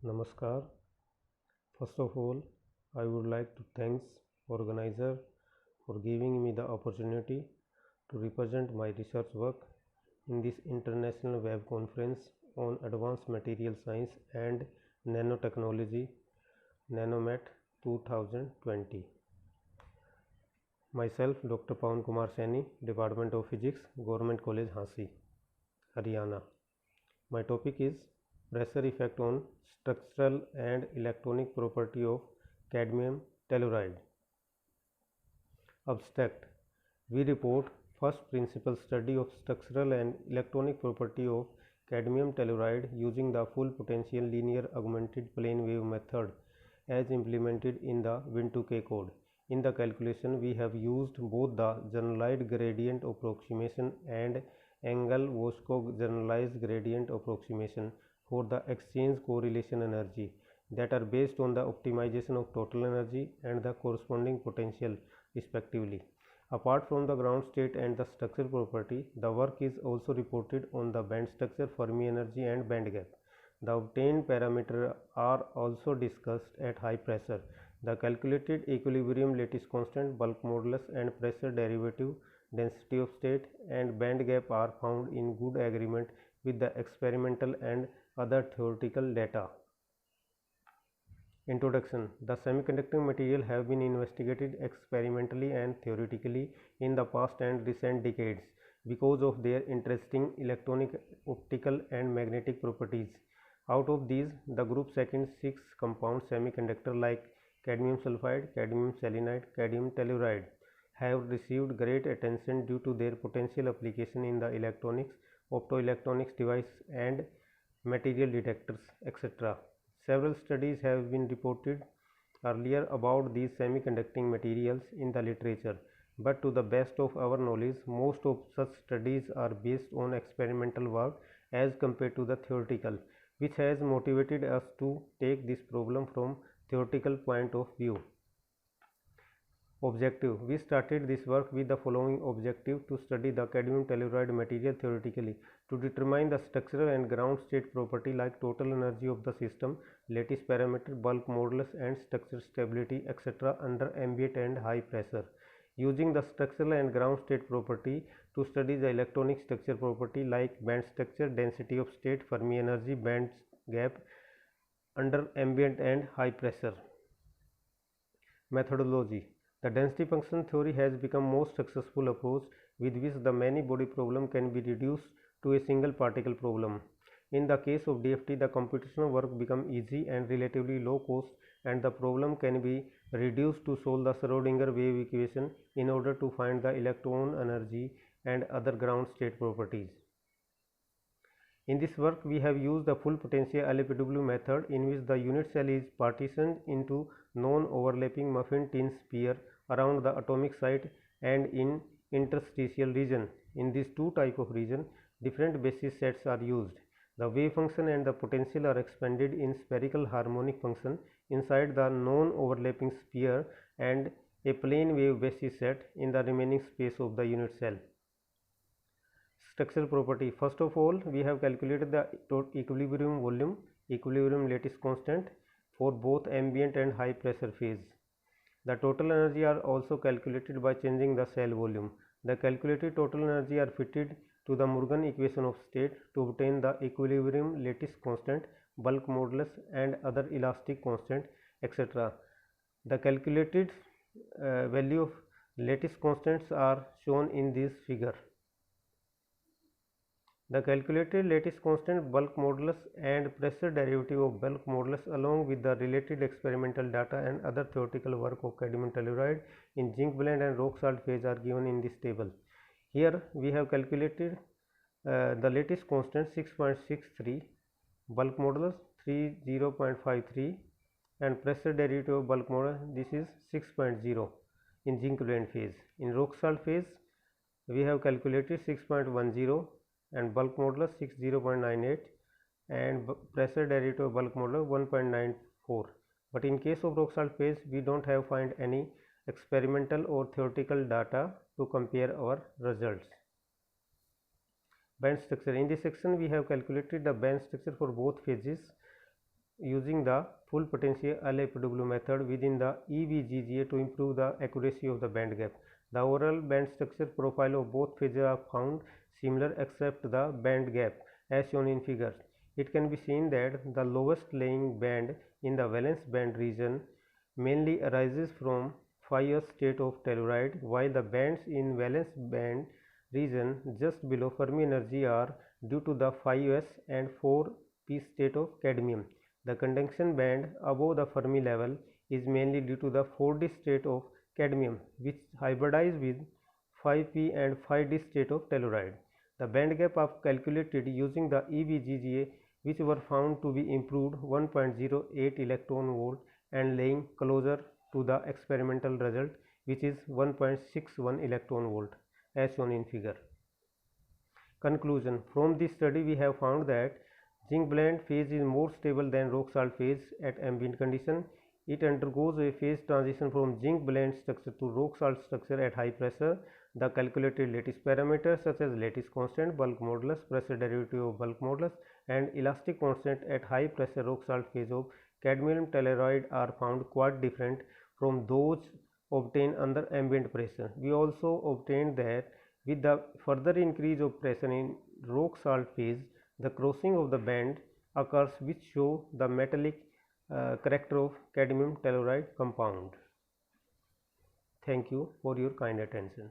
Namaskar. First of all, I would like to thank organizer for giving me the opportunity to represent my research work in this international web conference on advanced material science and nanotechnology, NanoMet 2020. Myself, Dr. Pawan Kumar Saini, Department of Physics, Government College Hansi, Haryana. My topic is pressure effect on structural and electronic property of cadmium telluride. Abstract. We report first principle study of structural and electronic property of cadmium telluride using the full potential linear augmented plane wave method as implemented in the Win2K code. In the calculation, we have used both the generalized gradient approximation and Engel-Voskov generalized gradient approximation for the exchange correlation energy that are based on the optimization of total energy and the corresponding potential respectively. Apart from the ground state and the structural property, the work is also reported on the band structure, Fermi energy and band gap. The obtained parameters are also discussed at high pressure. The calculated equilibrium lattice constant, bulk modulus and pressure derivative, density of state and band gap are found in good agreement with the experimental and other theoretical data. Introduction. The semiconducting material have been investigated experimentally and theoretically in the past and recent decades because of their interesting electronic, optical and magnetic properties. Out of these, the group second 6 compound semiconductor like cadmium sulfide, cadmium selenide, cadmium telluride have received great attention due to their potential application in the electronics, optoelectronics device and material detectors, etc. Several studies have been reported earlier about these semiconducting materials in the literature, but to the best of our knowledge, most of such studies are based on experimental work as compared to the theoretical, which has motivated us to take this problem from theoretical point of view. Objective. We started this work with the following objective: to study the cadmium telluride material theoretically, to determine the structural and ground state property like total energy of the system, lattice parameter, bulk modulus and structure stability, etc. under ambient and high pressure. Using the structural and ground state property to study the electronic structure property like band structure, density of state, Fermi energy, band gap under ambient and high pressure. Methodology. The density function theory has become most successful approach with which the many body problem can be reduced to a single particle problem. In the case of DFT, the computational work become easy and relatively low cost, and the problem can be reduced to solve the Schrodinger wave equation in order to find the electron energy and other ground state properties. In this work, we have used the full potential LAPW method in which the unit cell is partitioned into non-overlapping muffin tin sphere around the atomic site and in interstitial region. In these two type of region, different basis sets are used. The wave function and the potential are expanded in spherical harmonic function inside the non-overlapping sphere and a plane wave basis set in the remaining space of the unit cell. Structural property. First of all, we have calculated the equilibrium volume, equilibrium lattice constant for both ambient and high pressure phase. The total energy are also calculated by changing the cell volume. The calculated total energy are fitted to the Morgan equation of state to obtain the equilibrium lattice constant, bulk modulus and other elastic constant, etc. The calculated value of lattice constants are shown in this figure. The calculated lattice constant, bulk modulus and pressure derivative of bulk modulus along with the related experimental data and other theoretical work of cadmium telluride in zinc blende and rock salt phase are given in this table. Here we have calculated the lattice constant 6.63, bulk modulus 30.53 and pressure derivative of bulk modulus, this is 6.0 in zinc blende phase. In rock salt phase we have calculated 6.10 and bulk modulus 60.98 and pressure derivative of bulk modulus 1.94. But in case of rock salt phase, we don't have find any experimental or theoretical data to compare our results. Band structure. In this section, we have calculated the band structure for both phases using the full potential LFW method within the EVGGA to improve the accuracy of the band gap. The overall band structure profile of both phases are found similar except the band gap as shown in figures. It can be seen that the lowest lying band in the valence band region mainly arises from 5s state of telluride, while the bands in valence band region just below Fermi energy are due to the 5s and 4p state of cadmium. The conduction band above the Fermi level is mainly due to the 4d state of cadmium, which hybridize with 5p and 5d state of telluride. The band gap are calculated using the EVGGA, which were found to be improved 1.08 electron volt and laying closer to the experimental result, which is 1.61 electron volt as shown in figure. Conclusion: from this study we have found that zinc blende phase is more stable than rock salt phase at ambient condition. It undergoes a phase transition from zinc blende structure to rock salt structure at high pressure. The calculated lattice parameters such as lattice constant, bulk modulus, pressure derivative of bulk modulus and elastic constant at high pressure rock salt phase of cadmium telluride are found quite different from those obtained under ambient pressure. We also obtained that with the further increase of pressure in rock salt phase, the crossing of the band occurs, which show the metallic character of cadmium telluride compound. Thank you for your kind attention.